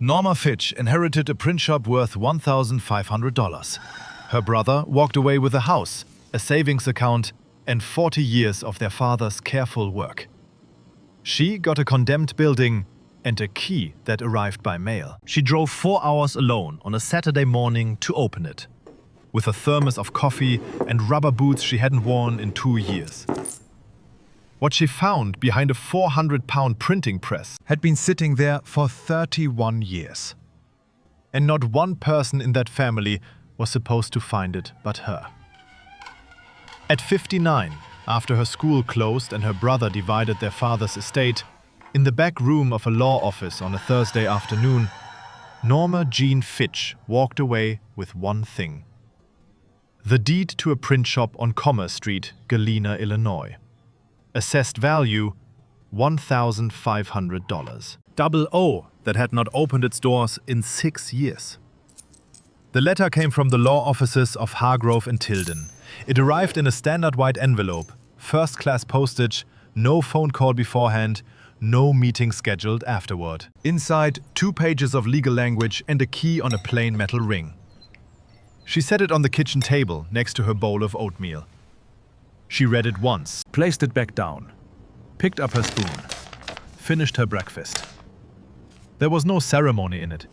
Norma Fitch inherited a print shop worth $1,500. Her brother walked away with a house, a savings account, and 40 years of their father's careful work. She got a condemned building and a key that arrived by mail. She drove 4 hours alone on a Saturday morning to open it, with a thermos of coffee and rubber boots she hadn't worn in 2 years. What she found behind a 400-pound printing press had been sitting there for 31 years. And not one person in that family was supposed to find it but her. At 59, after her school closed and her brother divided their father's estate, in the back room of a law office on a Thursday afternoon, Norma Jean Fitch walked away with one thing: the deed to a print shop on Commerce Street, Galena, Illinois. Assessed value, $1,500. Double O that had not opened its doors in 6 years. The letter came from the law offices of Hargrove and Tilden. It arrived in a standard white envelope, first-class postage, no phone call beforehand, no meeting scheduled afterward. Inside, 2 pages of legal language and a key on a plain metal ring. She set it on the kitchen table next to her bowl of oatmeal. She read it once, placed it back down, picked up her spoon, finished her breakfast. There was no ceremony in it.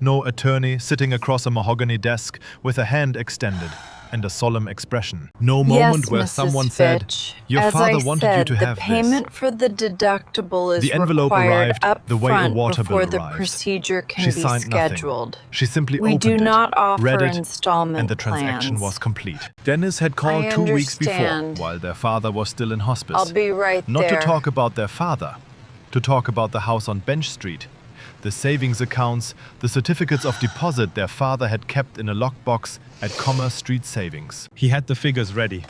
No attorney sitting across a mahogany desk with a hand extended and a solemn expression. No moment where someone said, "Your father wanted you to have this." The payment for the deductible is the envelope required arrived up the way a front water before bill the arrives. procedure can She be signed scheduled. nothing. She simply We opened do it, not offer read it, installment and the transaction plans. was complete. Dennis had called I 2 weeks before, understand. while their father was still in hospice. I'll be right Not there. to talk about their father, to talk about the house on Bench Street, the savings accounts, the certificates of deposit their father had kept in a lockbox at Commerce Street Savings. He had the figures ready.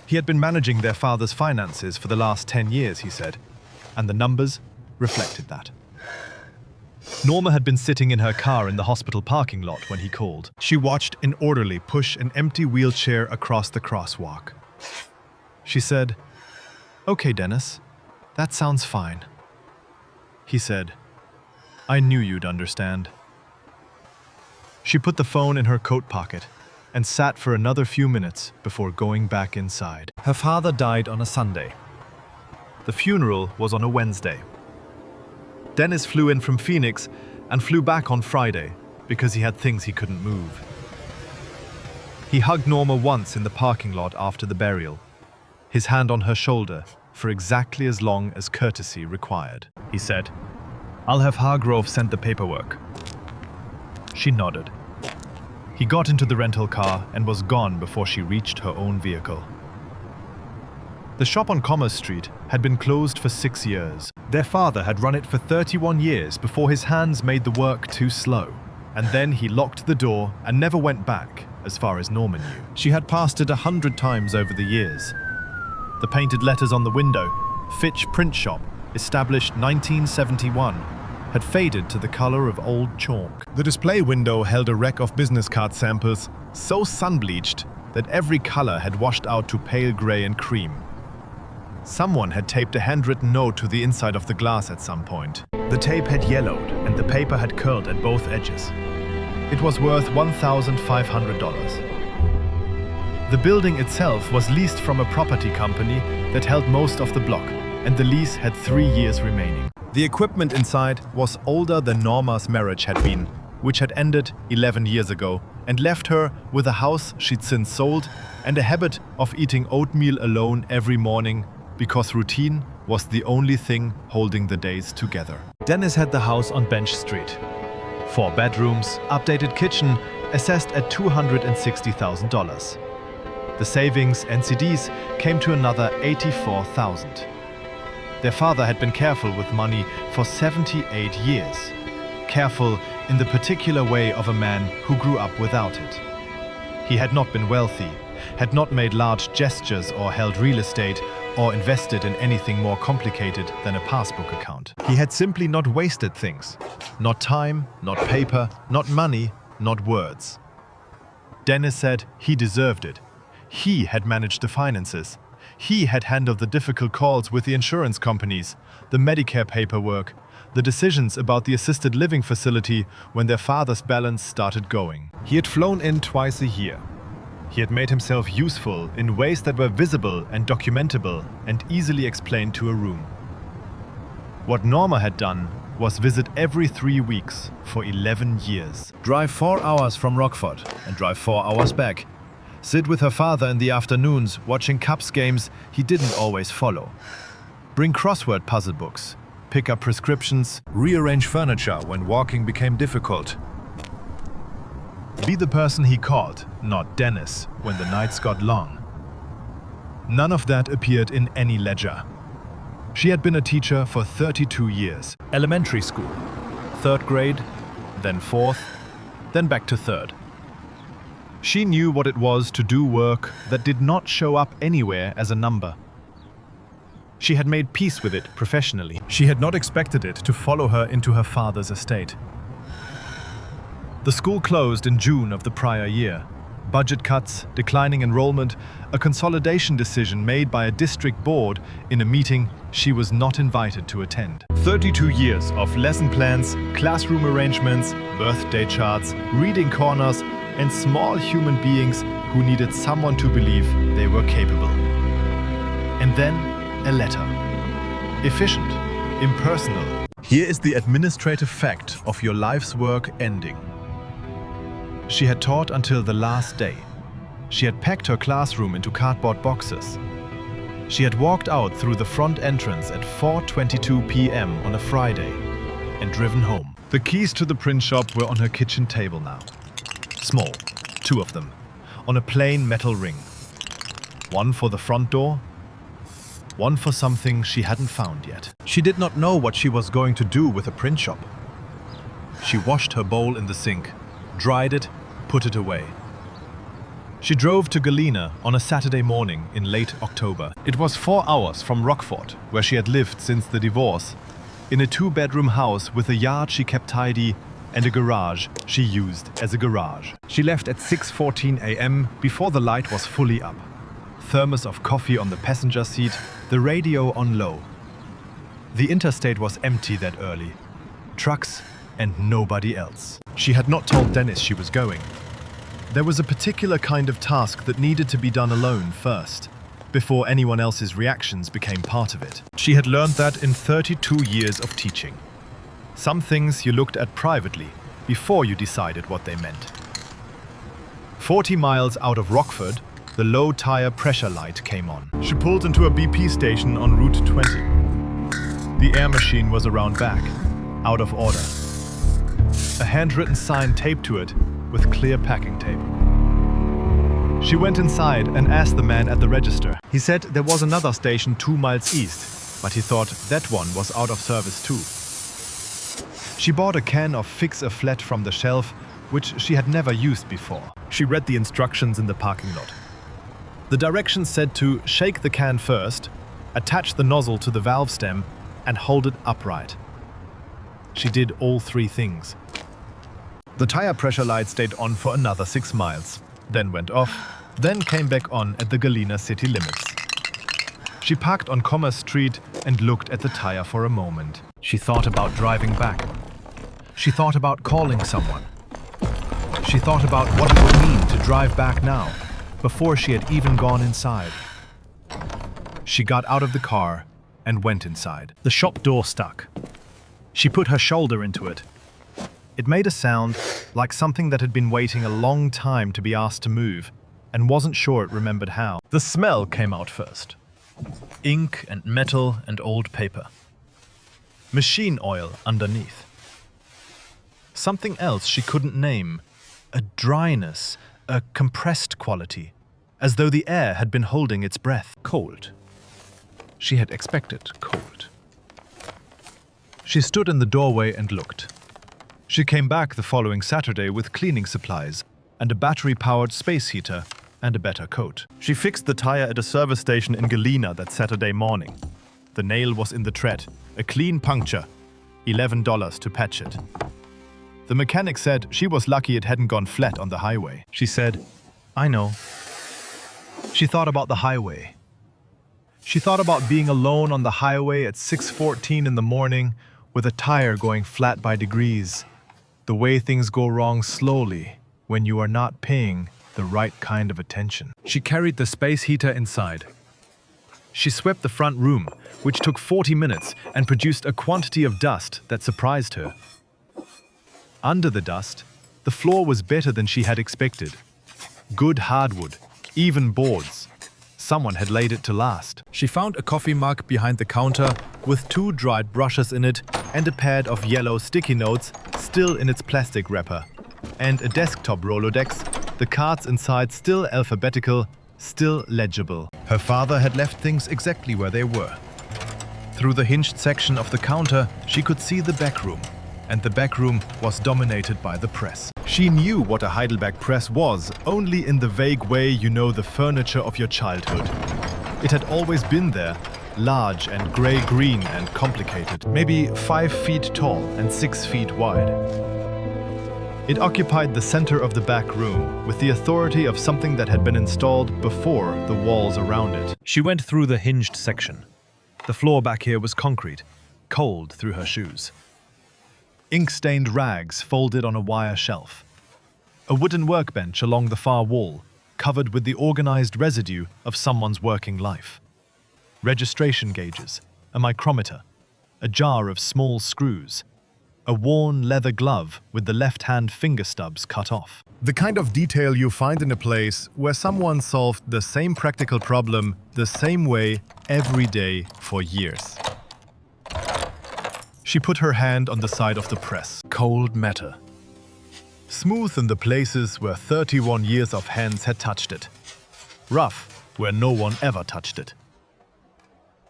He had been managing their father's finances for the last 10 years, he said, and the numbers reflected that. Norma had been sitting in her car in the hospital parking lot when he called. She watched an orderly push an empty wheelchair across the crosswalk. She said, "Okay, Dennis, that sounds fine." He said, "I knew you'd understand." She put the phone in her coat pocket and sat for another few minutes before going back inside. Her father died on a Sunday. The funeral was on a Wednesday. Dennis flew in from Phoenix and flew back on Friday because he had things he couldn't move. He hugged Norma once in the parking lot after the burial, his hand on her shoulder for exactly as long as courtesy required. He said, "I'll have Hargrove send the paperwork." She nodded. He got into the rental car and was gone before she reached her own vehicle. The shop on Commerce Street had been closed for 6 years. Their father had run it for 31 years before his hands made the work too slow. And then he locked the door and never went back, as far as Norma knew. She had passed it 100 times over the years. The painted letters on the window, Fitch Print Shop, established 1971, had faded to the color of old chalk. The display window held a rack of business card samples, so sun-bleached that every color had washed out to pale gray and cream. Someone had taped a handwritten note to the inside of the glass at some point. The tape had yellowed and the paper had curled at both edges. It was worth $1,500. The building itself was leased from a property company that held most of the block, and the lease had 3 years remaining. The equipment inside was older than Norma's marriage had been, which had ended 11 years ago, and left her with a house she'd since sold and a habit of eating oatmeal alone every morning because routine was the only thing holding the days together. Dennis had the house on Bench Street. 4 bedrooms, updated kitchen, assessed at $260,000. The savings and CDs came to another $84,000. Their father had been careful with money for 78 years. Careful in the particular way of a man who grew up without it. He had not been wealthy, had not made large gestures or held real estate or invested in anything more complicated than a passbook account. He had simply not wasted things. Not time, not paper, not money, not words. Dennis said he deserved it. He had managed the finances. He had handled the difficult calls with the insurance companies, the Medicare paperwork, the decisions about the assisted living facility when their father's balance started going. He had flown in twice a year. He had made himself useful in ways that were visible and documentable and easily explained to a room. What Norma had done was visit every 3 weeks for 11 years. Drive 4 hours from Rockford and drive 4 hours back. Sit with her father in the afternoons watching Cubs games he didn't always follow. Bring crossword puzzle books. Pick up prescriptions. Rearrange furniture when walking became difficult. Be the person he called, not Dennis, when the nights got long. None of that appeared in any ledger. She had been a teacher for 32 years. Elementary school, 3rd grade, then 4th, then back to 3rd. She knew what it was to do work that did not show up anywhere as a number. She had made peace with it professionally. She had not expected it to follow her into her father's estate. The school closed in June of the prior year. Budget cuts, declining enrollment, a consolidation decision made by a district board in a meeting she was not invited to attend. 32 years of lesson plans, classroom arrangements, birthday charts, reading corners, and small human beings who needed someone to believe they were capable. And then a letter. Efficient, impersonal. Here is the administrative fact of your life's work ending. She had taught until the last day. She had packed her classroom into cardboard boxes. She had walked out through the front entrance at 4:22 p.m. on a Friday and driven home. The keys to the print shop were on her kitchen table now. Small, 2 of them, on a plain metal ring. One for the front door, one for something she hadn't found yet. She did not know what she was going to do with a print shop. She washed her bowl in the sink, dried it, put it away. She drove to Galena on a Saturday morning in late October. It was 4 hours from Rockford, where she had lived since the divorce, in a 2-bedroom house with a yard she kept tidy and a garage she used as a garage. She left at 6:14 a.m. before the light was fully up. Thermos of coffee on the passenger seat, the radio on low. The interstate was empty that early. Trucks and nobody else. She had not told Dennis she was going. There was a particular kind of task that needed to be done alone first, before anyone else's reactions became part of it. She had learned that in 32 years of teaching. Some things you looked at privately before you decided what they meant. 40 miles out of Rockford, the low tire pressure light came on. She pulled into a BP station on Route 20. The air machine was around back, out of order. A handwritten sign taped to it with clear packing tape. She went inside and asked the man at the register. He said there was another station 2 miles east, but he thought that one was out of service too. She bought a can of Fix-A-Flat from the shelf, which she had never used before. She read the instructions in the parking lot. The directions said to shake the can first, attach the nozzle to the valve stem, and hold it upright. She did all 3 things. The tire pressure light stayed on for another 6 miles, then went off, then came back on at the Galena city limits. She parked on Commerce Street and looked at the tire for a moment. She thought about driving back. She thought about calling someone. She thought about what it would mean to drive back now, before she had even gone inside. She got out of the car and went inside. The shop door stuck. She put her shoulder into it. It made a sound like something that had been waiting a long time to be asked to move and wasn't sure it remembered how. The smell came out first. Ink and metal and old paper. Machine oil underneath. Something else she couldn't name. A dryness, a compressed quality, as though the air had been holding its breath. Cold. She had expected cold. She stood in the doorway and looked. She came back the following Saturday with cleaning supplies and a battery-powered space heater and a better coat. She fixed the tire at a service station in Galena that Saturday morning. The nail was in the tread, a clean puncture, $11 to patch it. The mechanic said she was lucky it hadn't gone flat on the highway. She said, "I know." She thought about the highway. She thought about being alone on the highway at 6:14 in the morning, with a tire going flat by degrees. The way things go wrong slowly when you are not paying the right kind of attention. She carried the space heater inside. She swept the front room, which took 40 minutes and produced a quantity of dust that surprised her. Under the dust, the floor was better than she had expected. Good hardwood, even boards. Someone had laid it to last. She found a coffee mug behind the counter with 2 dried brushes in it and a pad of yellow sticky notes still in its plastic wrapper. And a desktop Rolodex, the cards inside still alphabetical, still legible. Her father had left things exactly where they were. Through the hinged section of the counter, she could see the back room, and the back room was dominated by the press. She knew what a Heidelberg press was, only in the vague way you know the furniture of your childhood. It had always been there, large and grey-green and complicated, maybe 5 feet tall and 6 feet wide. It occupied the center of the back room, with the authority of something that had been installed before the walls around it. She went through the hinged section. The floor back here was concrete, cold through her shoes. Ink-stained rags folded on a wire shelf. A wooden workbench along the far wall, covered with the organized residue of someone's working life. Registration gauges, a micrometer, a jar of small screws, a worn leather glove with the left-hand finger stubs cut off. The kind of detail you find in a place where someone solved the same practical problem the same way every day for years. She put her hand on the side of the press. Cold matter. Smooth in the places where 31 years of hands had touched it. Rough where no one ever touched it.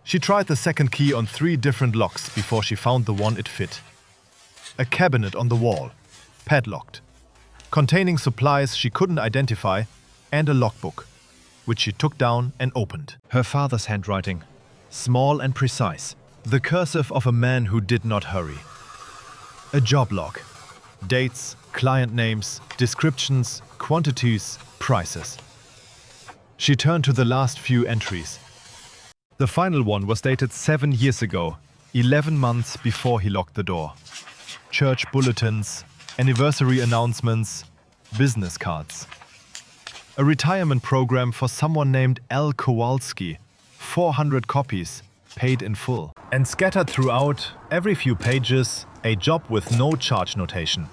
She tried the second key on 3 different locks before she found the one it fit. A cabinet on the wall, padlocked, containing supplies she couldn't identify, and a logbook, which she took down and opened. Her father's handwriting, small and precise, the cursive of a man who did not hurry. A job log, dates, client names, descriptions, quantities, prices. She turned to the last few entries. The final one was dated 7 years ago, 11 months before he locked the door. Church bulletins, anniversary announcements, business cards. A retirement program for someone named L. Kowalski, 400 copies, paid in full. And scattered throughout, every few pages, a job with no charge notation.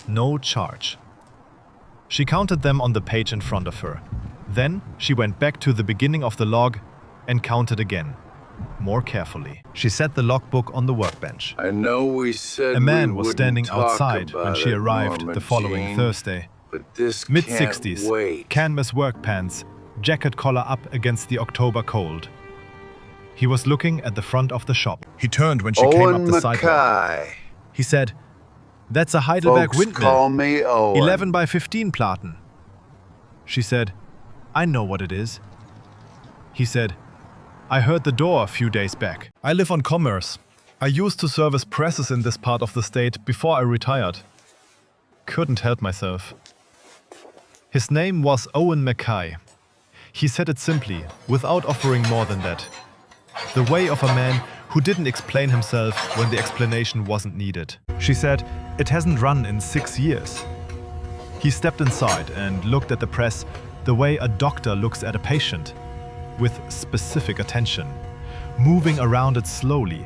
No charge. She counted them on the page in front of her. Then she went back to the beginning of the log and counted again. More carefully. She set the logbook on the workbench. I know we said a man was wouldn't standing talk outside about when she it, arrived Norma the following Jean, Thursday. But this Mid-60s, can't wait. canvas work pants, jacket collar up against the October cold. He was looking at the front of the shop. He turned when she came up the sidewalk. Mackay. He said, "That's a Heidelberg Folks call windmill, me Owen. 11 by 15 platen." She said, "I know what it is." He said, "I heard the door a few days back. I live on Commerce. I used to service presses in this part of the state before I retired. Couldn't help myself." His name was Owen Mackay. He said it simply, without offering more than that. The way of a man who didn't explain himself when the explanation wasn't needed. She said, "It hasn't run in 6 years." He stepped inside and looked at the press the way a doctor looks at a patient, with specific attention, moving around it slowly,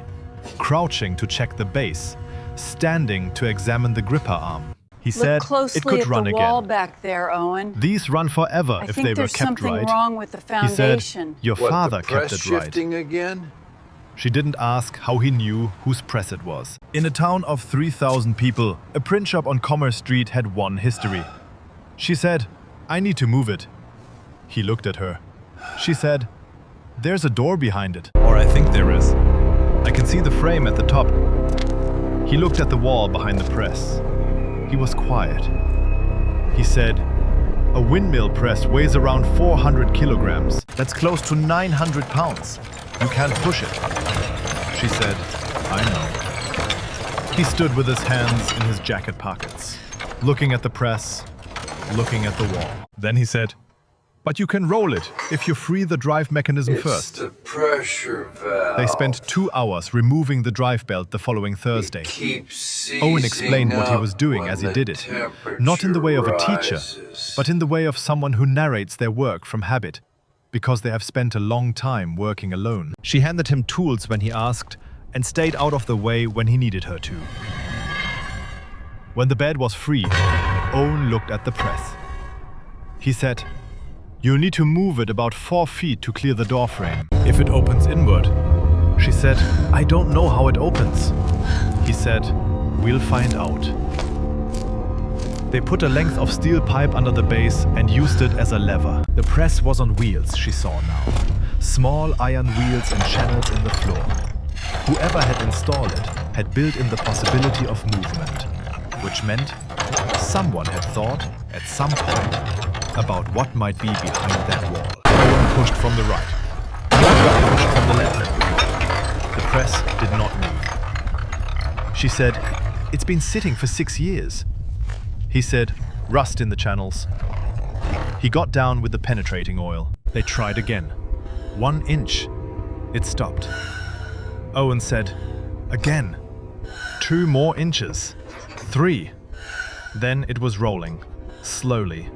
crouching to check the base, standing to examine the gripper arm. He said it could run Look closely at the wall again. back there, Owen. These run forever I if think they were there's kept something right. wrong with the He said, foundation. "Your What, father the press kept it right." shifting again? She didn't ask how he knew whose press it was. In a town of 3,000 people, a print shop on Commerce Street had one history. She said, "I need to move it." He looked at her. She said, "There's a door behind it." Or I think there is. I can see the frame at the top. He looked at the wall behind the press. He was quiet. He said, "A windmill press weighs around 400 kilograms. That's close to 900 pounds. You can't push it." She said, "I know." He stood with his hands in his jacket pockets, looking at the press, looking at the wall. Then he said, But you can roll it if you free the drive mechanism It's first. the pressure valve. They spent 2 hours removing the drive belt the following Thursday. Keeps Owen explained what he was seizing doing up as he when did the it, not in the way of a teacher, rises. but in the way of someone who narrates their work from habit, because they have spent a long time working alone. She handed him tools when he asked, and stayed out of the way when he needed her to. When the bed was free, Owen looked at the press. He said, "You'll need to move it about 4 feet to clear the door frame. If it opens inward." She said, "I don't know how it opens." He said, "We'll find out." They put a length of steel pipe under the base and used it as a lever. The press was on wheels, she saw now. Small iron wheels and channels in the floor. Whoever had installed it had built in the possibility of movement, which meant someone had thought, at some point, about what might be behind that wall. Owen pushed from the right. Norma pushed from the left. The press did not move. She said, "It's been sitting for 6 years." He said, "Rust in the channels." He got down with the penetrating oil. They tried again. 1 inch. It stopped. Owen said, "Again. 2 more inches. 3. Then it was rolling, slowly,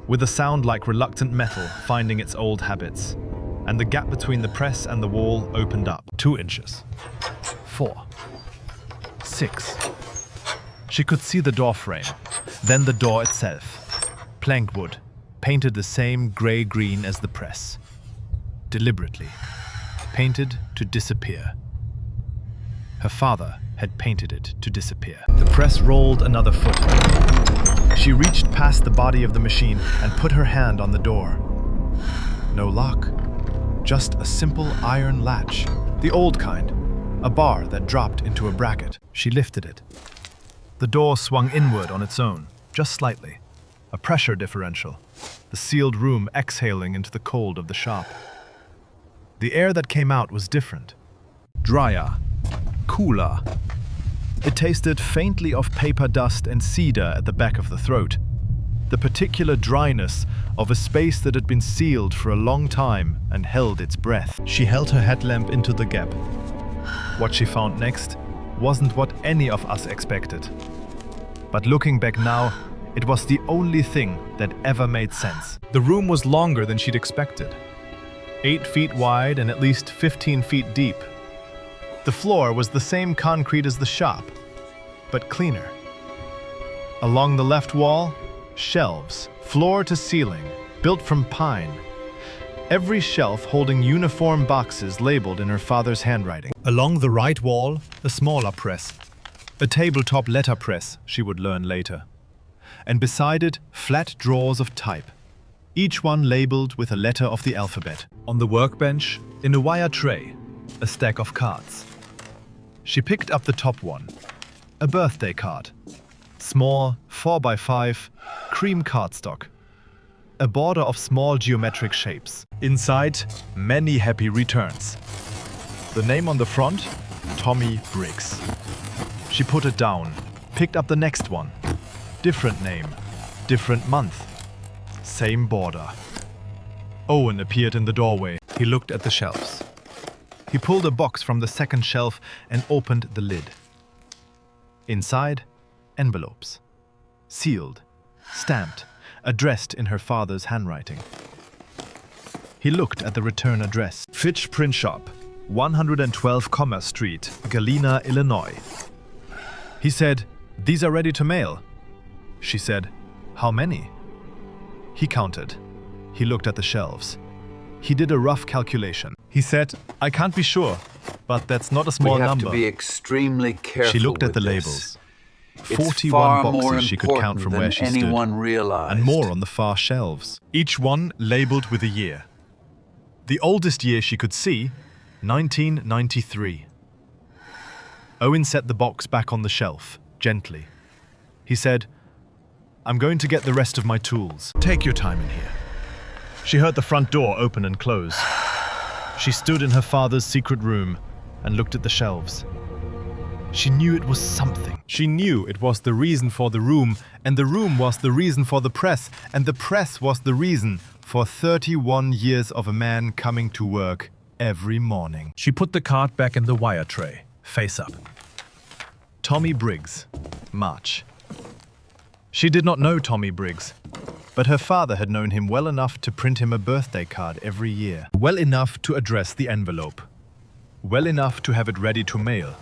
with a sound like reluctant metal finding its old habits, and the gap between the press and the wall opened up. 2 inches. 4. 6. She could see the door frame, then the door itself. Plank wood, painted the same grey-green as the press. Deliberately. Painted to disappear. Her father had painted it to disappear. The press rolled another foot. She reached past the body of the machine and put her hand on the door. No lock. Just a simple iron latch. The old kind. A bar that dropped into a bracket. She lifted it. The door swung inward on its own, just slightly. A pressure differential. The sealed room exhaling into the cold of the shop. The air that came out was different. Drier. Cooler. It tasted faintly of paper dust and cedar at the back of the throat. The particular dryness of a space that had been sealed for a long time and held its breath. She held her headlamp into the gap. What she found next wasn't what any of us expected. But looking back now, it was the only thing that ever made sense. The room was longer than she'd expected. 8 feet wide and at least 15 feet deep. The floor was the same concrete as the shop, but cleaner. Along the left wall, shelves, floor to ceiling, built from pine. Every shelf holding uniform boxes labeled in her father's handwriting. Along the right wall, a smaller press. A tabletop letterpress, she would learn later. And beside it, flat drawers of type, each one labeled with a letter of the alphabet. On the workbench, in a wire tray, a stack of cards. She picked up the top one, a birthday card. Small, 4x5, cream cardstock. A border of small geometric shapes. Inside, many happy returns. The name on the front, Tommy Briggs. She put it down, picked up the next one. Different name, different month. Same border. Owen appeared in the doorway. He looked at the shelves. He pulled a box from the second shelf and opened the lid. Inside, envelopes. Sealed, stamped, addressed in her father's handwriting. He looked at the return address. Fitch Print Shop, 112 Commerce Street, Galena, Illinois. He said, "These are ready to mail." She said, "How many?" He counted. He looked at the shelves. He did a rough calculation. He said, "I can't be sure, but that's not a small we have number." to be extremely careful. She looked at with the this. labels. It's 41 far more boxes she could count important from than where she stood, anyone realized. and more on the far shelves. Each one labeled with a year. The oldest year she could see, 1993. Owen set the box back on the shelf, gently. He said, "I'm going to get the rest of my tools. Take your time in here." She heard the front door open and close. She stood in her father's secret room and looked at the shelves. She knew it was something. She knew it was the reason for the room, and the room was the reason for the press, and the press was the reason for 31 years of a man coming to work every morning. She put the card back in the wire tray, face up. Tommy Briggs, March. She did not know Tommy Briggs, but her father had known him well enough to print him a birthday card every year. Well enough to address the envelope. Well enough to have it ready to mail.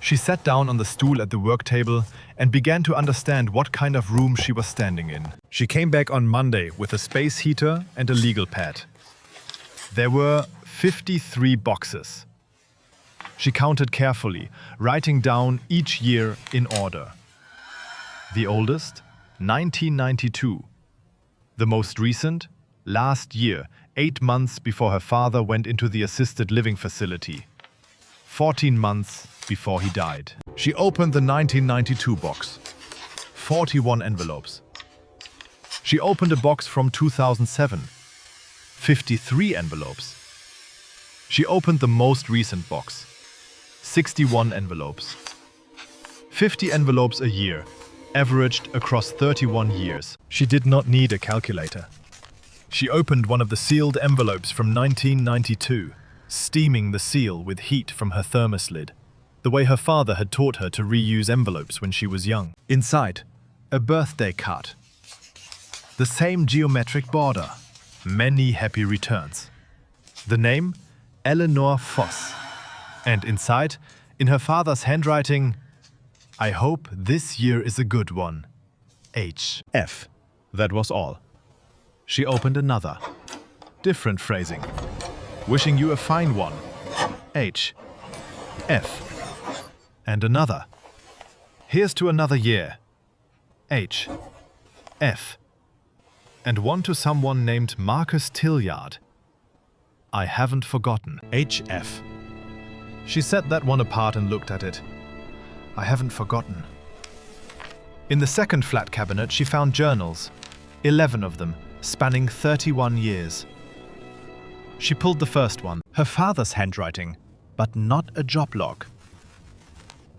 She sat down on the stool at the work table and began to understand what kind of room she was standing in. She came back on Monday with a space heater and a legal pad. There were 53 boxes. She counted carefully, writing down each year in order. The oldest, 1992. The most recent, last year, 8 months before her father went into the assisted living facility. 14 months before he died. She opened the 1992 box. 41 envelopes. She opened a box from 2007. 53 envelopes. She opened the most recent box. 61 envelopes. 50 envelopes a year, averaged across 31 years. She did not need a calculator. She opened one of the sealed envelopes from 1992, steaming the seal with heat from her thermos lid, the way her father had taught her to reuse envelopes when she was young. Inside, a birthday card. The same geometric border. Many happy returns. The name, Eleanor Voss. And inside, in her father's handwriting, I hope this year is a good one. H.F. That was all. She opened another. Different phrasing. Wishing you a fine one. H. F. And another. Here's to another year. H. F. And one to someone named Marcus Tilliard. I haven't forgotten. H.F. She set that one apart and looked at it. I haven't forgotten. In the second flat cabinet, she found journals, 11 of them, spanning 31 years. She pulled the first one, her father's handwriting, but not a job log.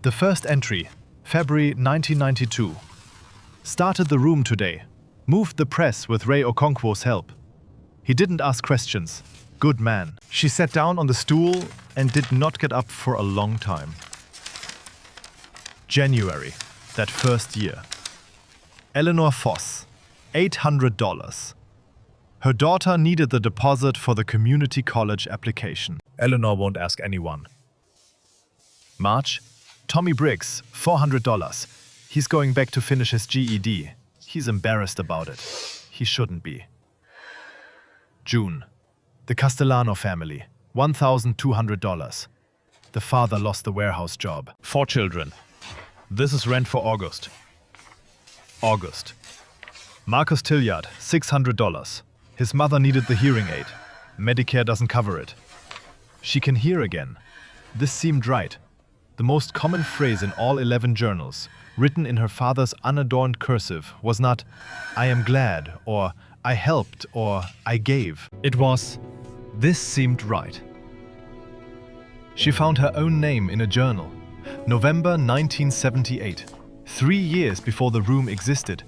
The first entry, February 1992. Started the room today. Moved the press with Ray Okonkwo's help. He didn't ask questions. Good man. She sat down on the stool and did not get up for a long time. January, that first year. Eleanor Voss, $800. Her daughter needed the deposit for the community college application. Eleanor won't ask anyone. March, Tommy Briggs, $400. He's going back to finish his GED. He's embarrassed about it. He shouldn't be. June, the Castellano family, $1,200. The father lost the warehouse job. 4 children. This is rent for August. August. Marcus Tilliard, $600. His mother needed the hearing aid. Medicare doesn't cover it. She can hear again. This seemed right. The most common phrase in all 11 journals, written in her father's unadorned cursive, was not, I am glad, or I helped, or I gave. It was, this seemed right. She found her own name in a journal. November 1978, 3 years before the room existed,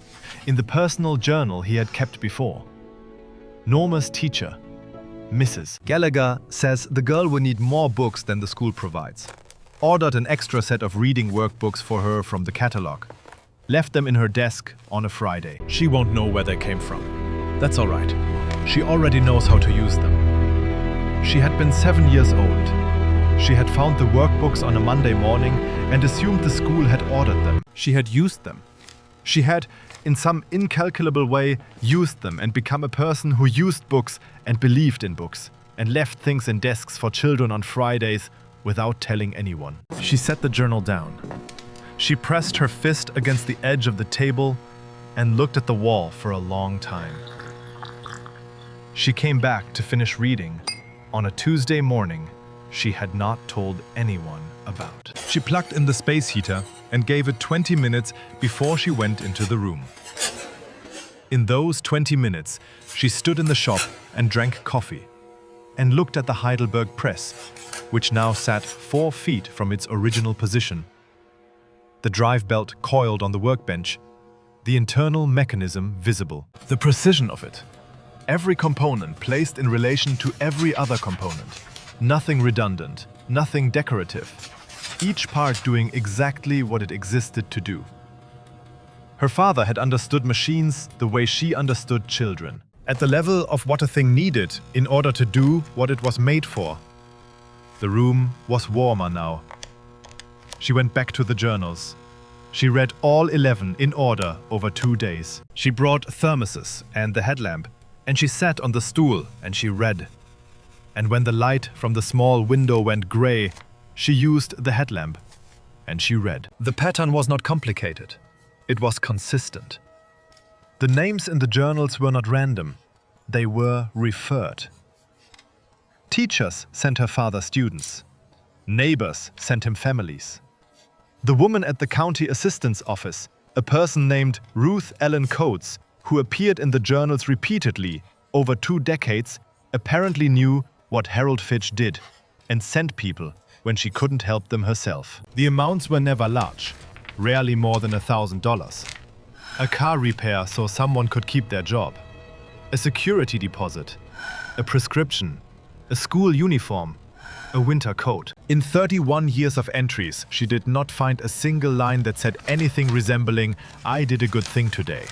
in the personal journal he had kept before. Norma's teacher, Mrs. Gallagher, says the girl will need more books than the school provides. Ordered an extra set of reading workbooks for her from the catalog. Left them in her desk on a Friday. She won't know where they came from. That's all right. She already knows how to use them. She had been 7 years old. She had found the workbooks on a Monday morning and assumed the school had ordered them. She had used them. She had, in some incalculable way, used them and become a person who used books and believed in books and left things in desks for children on Fridays without telling anyone. She set the journal down. She pressed her fist against the edge of the table and looked at the wall for a long time. She came back to finish reading on a Tuesday morning she had not told anyone about. She plugged in the space heater and gave it 20 minutes before she went into the room. In those 20 minutes, she stood in the shop and drank coffee and looked at the Heidelberg press, which now sat 4 feet from its original position. The drive belt coiled on the workbench, the internal mechanism visible. The precision of it. Every component placed in relation to every other component. Nothing redundant, nothing decorative. Each part doing exactly what it existed to do. Her father had understood machines the way she understood children, at the level of what a thing needed in order to do what it was made for. The room was warmer now. She went back to the journals. She read all 11 in order over 2 days. She brought thermoses and the headlamp, and she sat on the stool and she read. And when the light from the small window went gray, she used the headlamp and she read. The pattern was not complicated. It was consistent. The names in the journals were not random. They were referred. Teachers sent her father students. Neighbors sent him families. The woman at the county assistant's office, a person named Ruth Ellen Coates, who appeared in the journals repeatedly over 2 decades, apparently knew what Harold Fitch did and sent people when she couldn't help them herself. The amounts were never large, rarely more than $1,000. A car repair so someone could keep their job. A security deposit. A prescription. A school uniform. A winter coat. In 31 years of entries, she did not find a single line that said anything resembling, "I did a good thing today."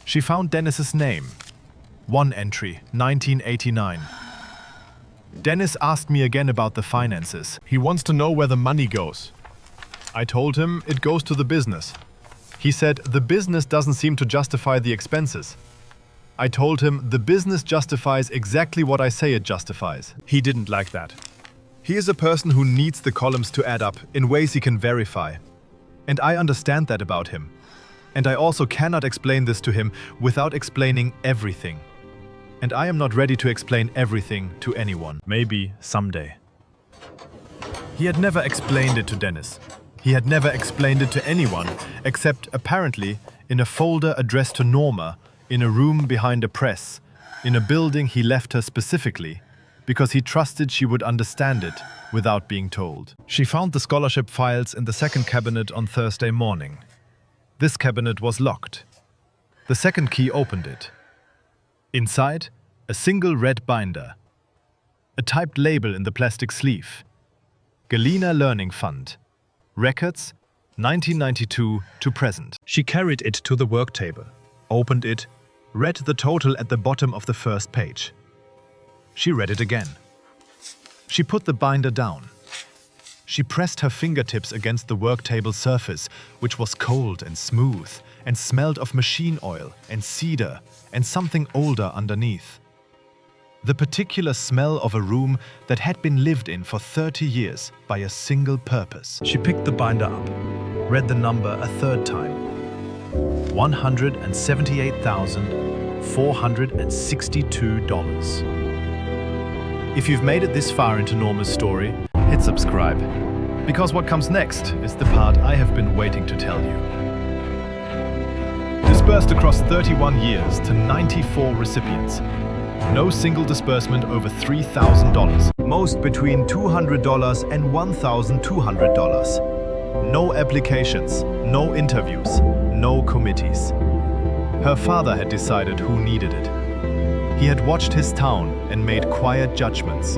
She found Dennis's name. One entry, 1989. Dennis asked me again about the finances. He wants to know where the money goes. I told him it goes to the business. He said the business doesn't seem to justify the expenses. I told him the business justifies exactly what I say it justifies. He didn't like that. He is a person who needs the columns to add up in ways he can verify. And I understand that about him. And I also cannot explain this to him without explaining everything. And I am not ready to explain everything to anyone. Maybe someday. He had never explained it to Dennis. He had never explained it to anyone, except apparently in a folder addressed to Norma, in a room behind a press, in a building he left her specifically, because he trusted she would understand it without being told. She found the scholarship files in the second cabinet on Thursday morning. This cabinet was locked. The second key opened it. Inside, a single red binder. A typed label in the plastic sleeve. Galena Learning Fund. Records, 1992 to present. She carried it to the work table, opened it, read the total at the bottom of the first page. She read it again. She put the binder down. She pressed her fingertips against the work table surface, which was cold and smooth, and smelled of machine oil and cedar and something older underneath. The particular smell of a room that had been lived in for 30 years by a single purpose. She picked the binder up, read the number a third time. $178,462. If you've made it this far into Norma's story, hit subscribe, because what comes next is the part I have been waiting to tell you. Dispersed across 31 years to 94 recipients. No single disbursement over $3,000. Most between $200 and $1,200. No applications, no interviews, no committees. Her father had decided who needed it. He had watched his town and made quiet judgments.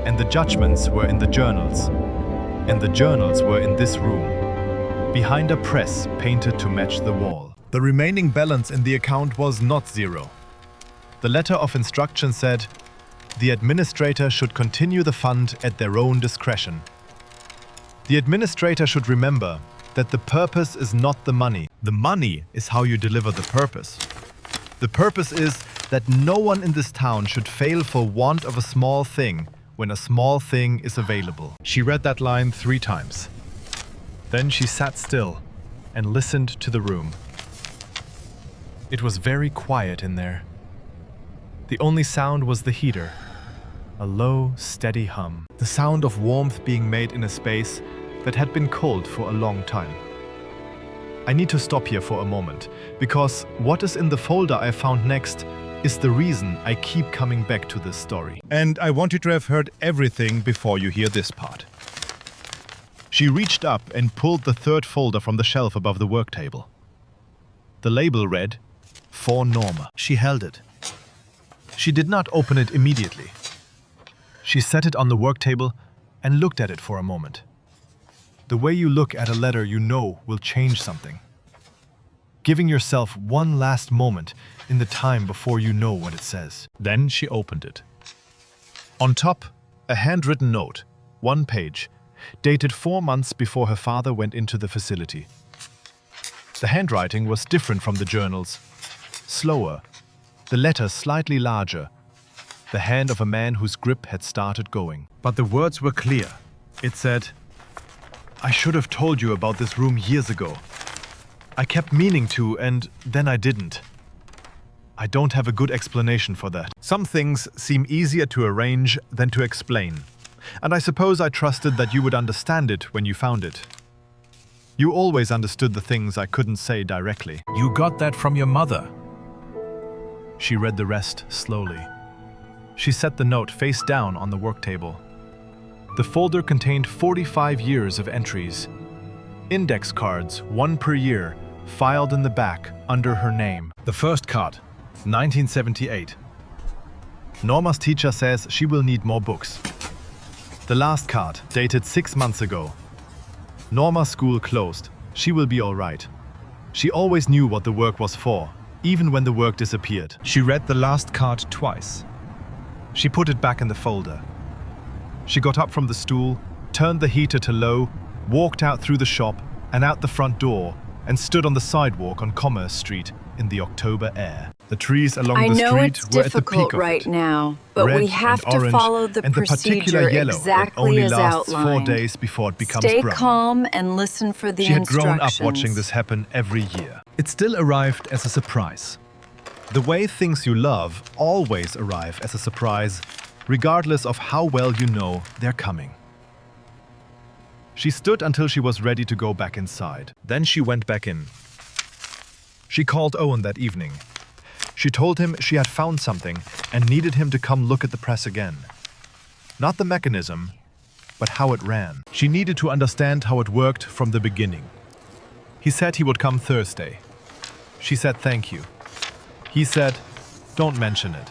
And the judgments were in the journals. And the journals were in this room, behind a press painted to match the wall. The remaining balance in the account was not zero. The letter of instruction said, the administrator should continue the fund at their own discretion. The administrator should remember that the purpose is not the money. The money is how you deliver the purpose. The purpose is that no one in this town should fail for want of a small thing when a small thing is available. She read that line 3 times. Then she sat still and listened to the room. It was very quiet in there. The only sound was the heater, a low, steady hum. The sound of warmth being made in a space that had been cold for a long time. I need to stop here for a moment, because what is in the folder I found next is the reason I keep coming back to this story. And I want you to have heard everything before you hear this part. She reached up and pulled the third folder from the shelf above the work table. The label read, "For Norma." She held it. She did not open it immediately. She set it on the work table and looked at it for a moment. The way you look at a letter you know will change something. Giving yourself one last moment in the time before you know what it says. Then she opened it. On top, a handwritten note, 1 page, dated 4 months before her father went into the facility. The handwriting was different from the journal's. Slower, the letters slightly larger, the hand of a man whose grip had started going. But the words were clear. It said, "I should have told you about this room years ago. I kept meaning to, and then I didn't. I don't have a good explanation for that." Some things seem easier to arrange than to explain, and I suppose I trusted that you would understand it when you found it. You always understood the things I couldn't say directly. You got that from your mother. She read the rest slowly. She set the note face down on the work table. The folder contained 45 years of entries. Index cards, 1 per year, filed in the back under her name. The first card, 1978. Norma's teacher says she will need more books. The last card, dated 6 months ago. Norma's school closed. She will be all right. She always knew what the work was for, even when the work disappeared. She read the last card twice. She put it back in the folder. She got up from the stool, turned the heater to low, walked out through the shop and out the front door, and stood on the sidewalk on Commerce Street in the October air. The trees along I the know street it's were at the difficult peak of right it. now, but Red we have and to orange, follow the and the particular procedure yellow that exactly only as lasts 4 outlined. days before it becomes Stay brown. calm and listen for the She had instructions. grown up watching this happen every year. It still arrived as a surprise. The way things you love always arrive as a surprise, regardless of how well you know they're coming. She stood until she was ready to go back inside. Then she went back in. She called Owen that evening. She told him she had found something and needed him to come look at the press again. Not the mechanism, but how it ran. She needed to understand how it worked from the beginning. He said he would come Thursday. She said thank you. He said, don't mention it.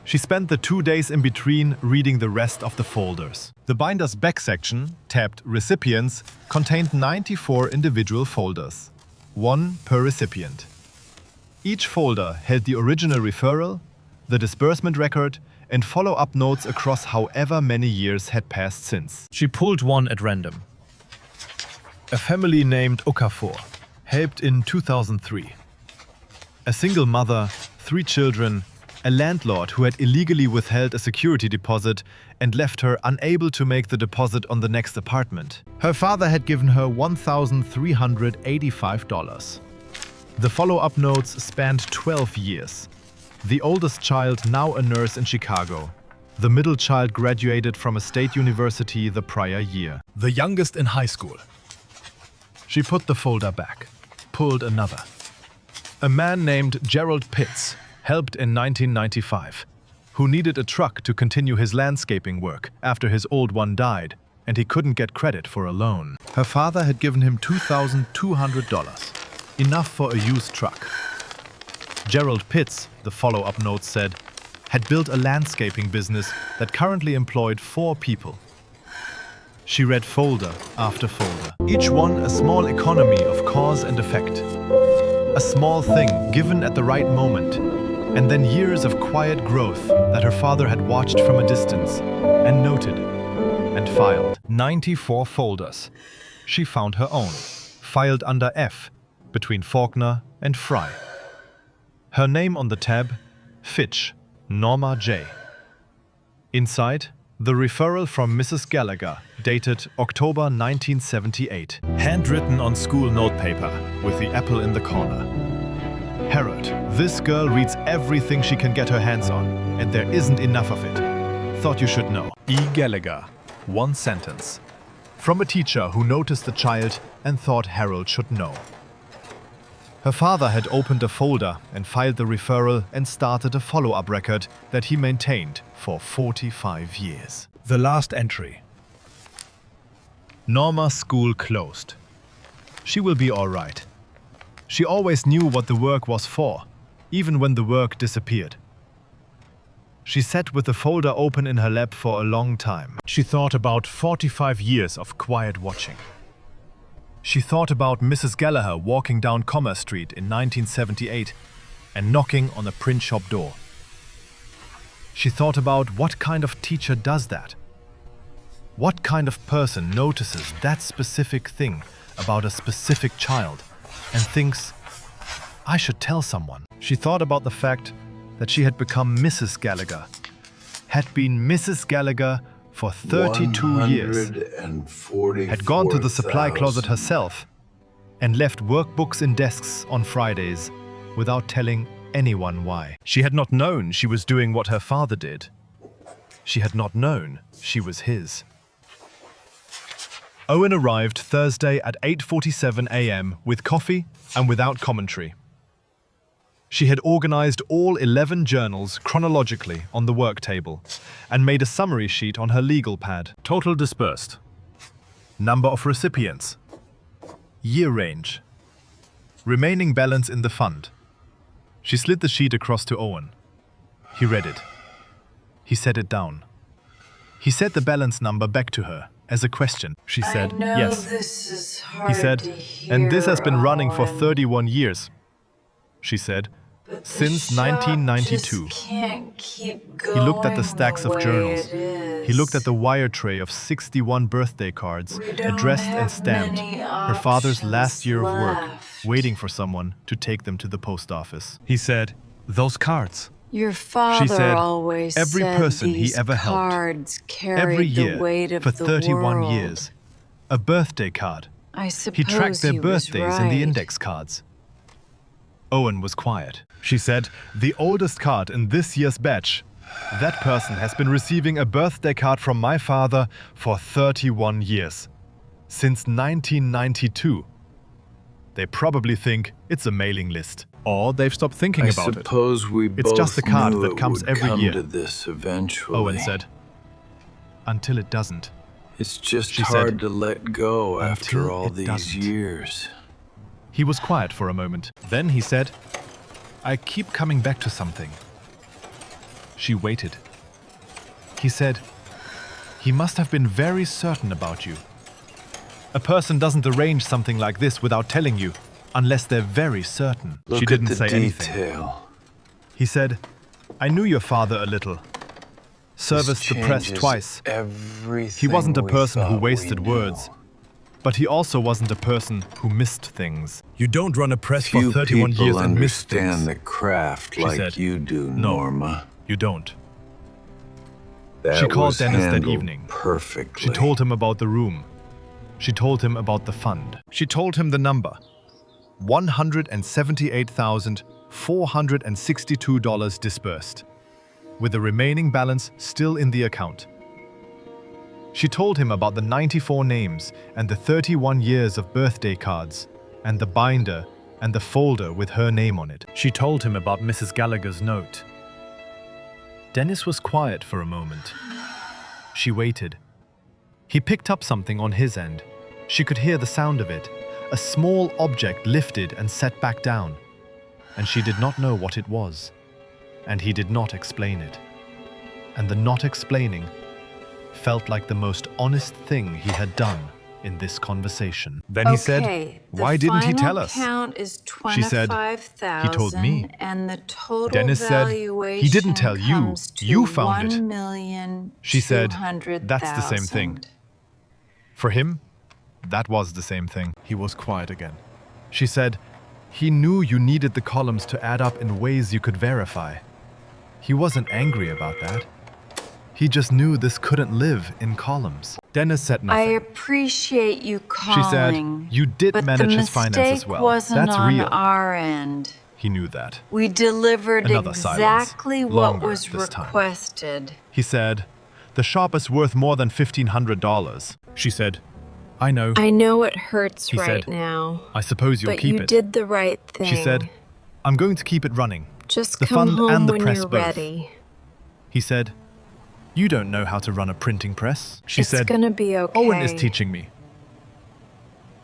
She spent the 2 days in between reading the rest of the folders. The binder's back section, tabbed Recipients, contained 94 individual folders, 1 per recipient. Each folder held the original referral, the disbursement record, and follow-up notes across however many years had passed since. She pulled one at random. A family named Okafor, helped in 2003. A single mother, 3 children, a landlord who had illegally withheld a security deposit and left her unable to make the deposit on the next apartment. Her father had given her $1,385. The follow-up notes spanned 12 years. The oldest child now a nurse in Chicago. The middle child graduated from a state university the prior year. The youngest in high school. She put the folder back, pulled another. A man named Gerald Pitts helped in 1995, who needed a truck to continue his landscaping work after his old one died, and he couldn't get credit for a loan. Her father had given him $2,200, enough for a used truck. Gerald Pitts, the follow-up note said, had built a landscaping business that currently employed 4 people. She read folder after folder, each one a small economy of cause and effect. A small thing given at the right moment, and then years of quiet growth that her father had watched from a distance and noted and filed. 94 folders. She found her own, filed under F, between Faulkner and Fry. Her name on the tab, Fitch, Norma J. Inside, the referral from Mrs. Gallagher, dated October 1978. Handwritten on school notepaper, with the apple in the corner. Harold, this girl reads everything she can get her hands on, and there isn't enough of it. Thought you should know. E. Gallagher, 1 sentence. From a teacher who noticed the child and thought Harold should know. Her father had opened a folder and filed the referral and started a follow-up record that he maintained for 45 years. The last entry. Norma's school closed. She will be all right. She always knew what the work was for, even when the work disappeared. She sat with the folder open in her lap for a long time. She thought about 45 years of quiet watching. She thought about Mrs. Gallagher walking down Commerce Street in 1978 and knocking on a print shop door. She thought about what kind of teacher does that. What kind of person notices that specific thing about a specific child and thinks, I should tell someone. She thought about the fact that she had become Mrs. Gallagher, had been Mrs. Gallagher for 32 years, had gone to the supply closet herself, and left workbooks in desks on Fridays without telling anyone why. She had not known she was doing what her father did. She had not known she was his. Owen arrived Thursday at 8:47 a.m. with coffee and without commentary. She had organized all 11 journals chronologically on the work table and made a summary sheet on her legal pad. Total disbursed. Number of recipients. Year range. Remaining balance in the fund. She slid the sheet across to Owen. He read it. He set it down. He said the balance number back to her as a question. She said, yes. This is hard He said, to hear, and this has been running for Owen, 31 years. She said, but the since shop 1992. just can't keep He looked at the going stacks the of way journals. it He looked at the is. wire tray of 61 birthday cards, We don't addressed and have stamped, many her father's last options year of work, left. waiting for someone to take them to the post office. He said, those cards. Your father said, always every said person he these ever helped, cards carried Every the year, weight of for the 31 world. years. A birthday card. I suppose He tracked their he was birthdays in the right. index cards. Owen was quiet. She said, the oldest card in this year's batch. That person has been receiving a birthday card from my father for 31 years. Since 1992. They probably think it's a mailing list. Or they've stopped thinking I about it. suppose we It's just both a card knew that it comes would every come year. to this eventually. Owen said. Until it doesn't. It's just She hard said, to let go after "Until all it these doesn't." years. He was quiet for a moment. Then he said, I keep coming back to something. She waited. He said, he must have been very certain about you. A person doesn't arrange something like this without telling you, unless they're very certain. Look She didn't at the say anything. detail. He said, I knew your father a little. Serviced the press Changes twice. Everything He wasn't a we person who thought we wasted knew. words. But he also wasn't a person who missed things. You don't run a press Few for 31 people years and miss understand things. the craft She like said, you do, "No, Norma. You don't. That She called was Dennis that handled evening. perfectly. She told him about the room. She told him about the fund. She told him the number. $178,462 disbursed, with the remaining balance still in the account. She told him about the 94 names and the 31 years of birthday cards, and the binder and the folder with her name on it. She told him about Mrs. Gallagher's note. Dennis was quiet for a moment. She waited. He picked up something on his end. She could hear the sound of it. A small object lifted and set back down. And she did not know what it was. And he did not explain it. And the not explaining felt like the most honest thing he had done in this conversation. Then he said, why didn't he tell us? Count is She said, he told me. and the total Dennis said, he didn't tell you. comes to You found it. 1,200,000. She said, that's the same thing. For him, that was the same thing. He was quiet again. She said, he knew you needed the columns to add up in ways you could verify. He wasn't angry about that. He just knew this couldn't live in columns. Dennis said I nothing. appreciate you She calling. said, you did but manage the his finances mistake well. wasn't That's on real. our end. He knew that. We delivered Another silence. exactly what Longer was this time. requested. He said, the shop is worth more than $1,500. She said, I know. I know it hurts He right said, now, I suppose you'll but keep you it. did the right thing. She said, I'm going to keep it running. Just the come fund home and the when press you're both. ready. He said, you don't know how to run a printing press. She It's said, gonna be okay. Owen is teaching me.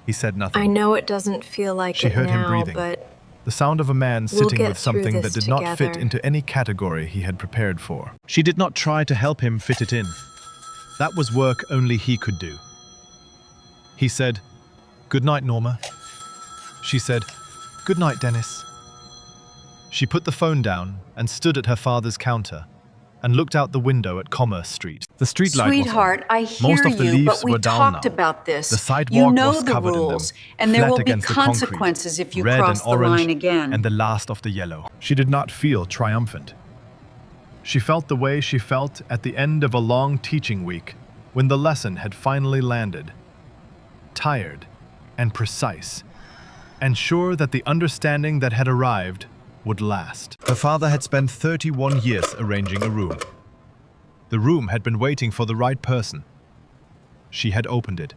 He said nothing. I know it doesn't feel like She it heard him now, breathing. but The sound of a man We'll sitting get with through something that this did not fit together. into any category he had prepared for. She did not try to help him fit it in. That was work only he could do. He said, good night, Norma. She said, good night, Dennis. She put the phone down and stood at her father's counter and looked out the window at Commerce Street. The street light was on. Sweetheart, I hear Most of the you, leaves but we were down talked now. about this. The sidewalk you know was the covered rules, in them, and there flat will be against the concrete, consequences if you red cross and the orange, line again. and the last of the yellow. She did not feel triumphant. She felt the way she felt at the end of a long teaching week when the lesson had finally landed. Tired and precise, and sure that the understanding that had arrived would last. Her father had spent 31 years arranging a room. The room had been waiting for the right person. She had opened it.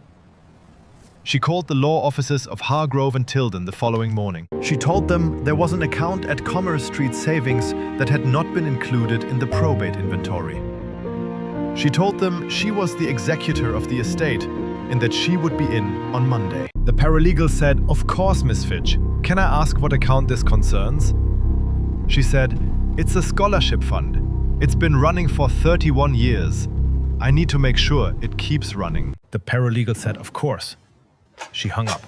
She called the law offices of Hargrove and Tilden the following morning. She told them there was an account at Commerce Street Savings that had not been included in the probate inventory. She told them she was the executor of the estate and that she would be in on Monday. The paralegal said, of course, Miss Fitch. Can I ask what account this concerns? She said, it's a scholarship fund. It's been running for 31 years. I need to make sure it keeps running. The paralegal said, of course. She hung up.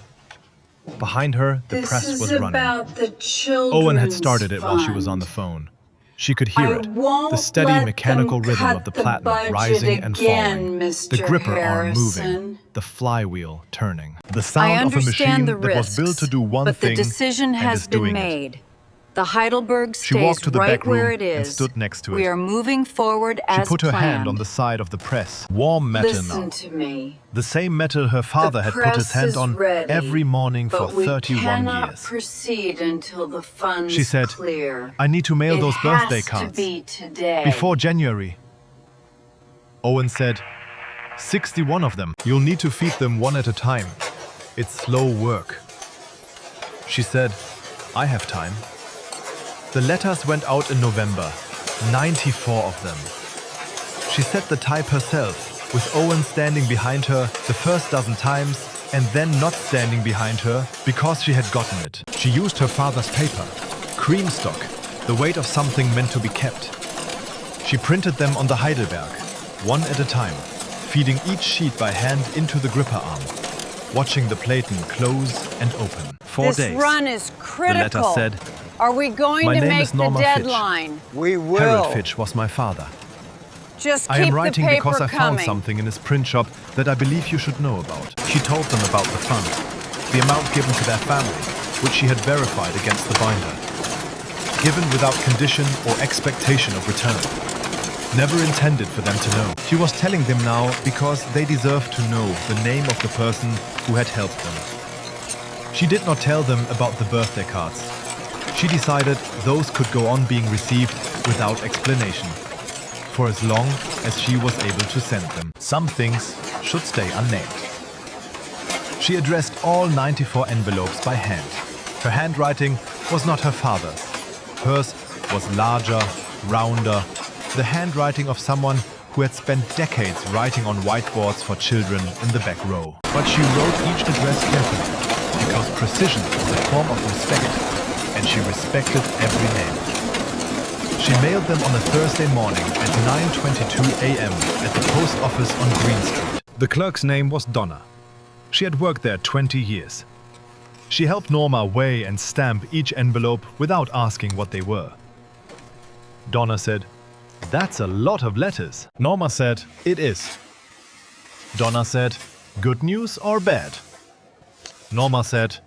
Behind her, the press was running. About the children's Owen had started it while she was on the phone. She could hear it, the steady mechanical rhythm of the platinum rising and falling, the gripper arm moving, the flywheel turning. The I sound of a machine understand the that was risks, built to do one but thing the decision and has is been doing it. made. The Heidelberg She stays walked to the right back room where it and is. stood next to it. We are moving forward She as put her planned. hand on the side of the press. Warm metal Listen now. to me. The same metal her father had put his press hand is on ready, every morning for But we 31 cannot years. proceed until the funds She said, clear. I need to mail It those birthday has cards. to be today. Before January. Owen said, 61 of them. You'll need to feed them one at a time. It's slow work. She said, I have time. The letters went out in November, 94 of them. She set the type herself, with Owen standing behind her the first dozen times and then not standing behind her because she had gotten it. She used her father's paper, cream stock, the weight of something meant to be kept. She printed them on the Heidelberg, one at a time, feeding each sheet by hand into the gripper arm, watching the platen close and open. 4 This days. run is The critical. letter said, Are we going My to name make is Norma the Fitch. deadline? We will. Harold Fitch was my father. Just I keep am writing the paper because I found coming. something in his print shop that I believe you should know about. She told them about the fund, the amount given to their family, which she had verified against the binder. Given without condition or expectation of return. Never intended for them to know. She was telling them now because they deserved to know the name of the person who had helped them. She did not tell them about the birthday cards. She decided those could go on being received without explanation, for as long as she was able to send them. Some things should stay unnamed. She addressed all 94 envelopes by hand. Her handwriting was not her father's. Hers was larger, rounder, the handwriting of someone who had spent decades writing on whiteboards for children in the back row. But she wrote each address carefully, because precision is a form of respect, and she respected every name. She mailed them on a Thursday morning at 9:22 a.m. at the post office on Green Street. The clerk's name was Donna. She had worked there 20 years. She helped Norma weigh and stamp each envelope without asking what they were. Donna said, "That's a lot of letters." Norma said, "It is." Donna said, "Good news or bad?" Norma said,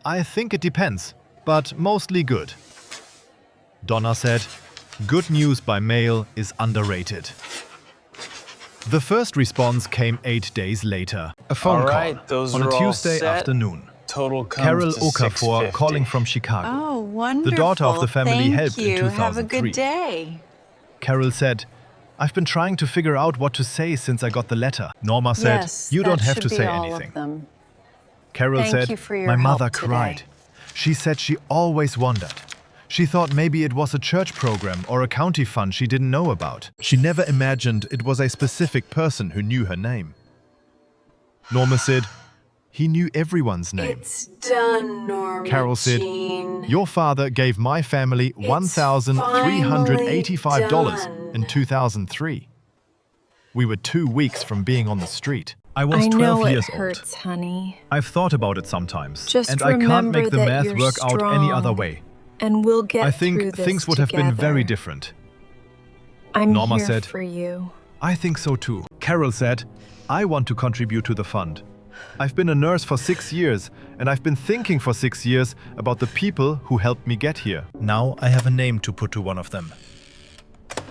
"I think it depends, but mostly good." Donna said, "Good news by mail is underrated." The first response came 8 days later. A phone All right, call those on are a all Tuesday set. afternoon. Total comes Carol to Okafor $650. calling from Chicago. Oh, wonderful. The daughter of the family Thank helped in you. Have a 2003. good day. Carol said, I've been trying to figure out what to say since I got the letter. Norma said, Yes, you don't that have should to be say all of anything. them. Carol Thank said, you for your my mother help today." cried. She said she always wondered. She thought maybe it was a church program or a county fund she didn't know about. She never imagined it was a specific person who knew her name. Norma said, he knew everyone's name. It's done, Norma Carol said, Jean. your father gave my family $1,385 in 2003. We were 2 weeks from being on the street. I was I 12 know it years hurts, honey. old. I've thought about it sometimes, Just and I can't remember make the that math you're work out any other strong, way. And we'll get I through think this things would have been very together. different. I'm Norma here said, for you. I think so too. Carol said, I want to contribute to the fund. I've been a nurse for 6 years, and I've been thinking for 6 years about the people who helped me get here. Now I have a name to put to one of them.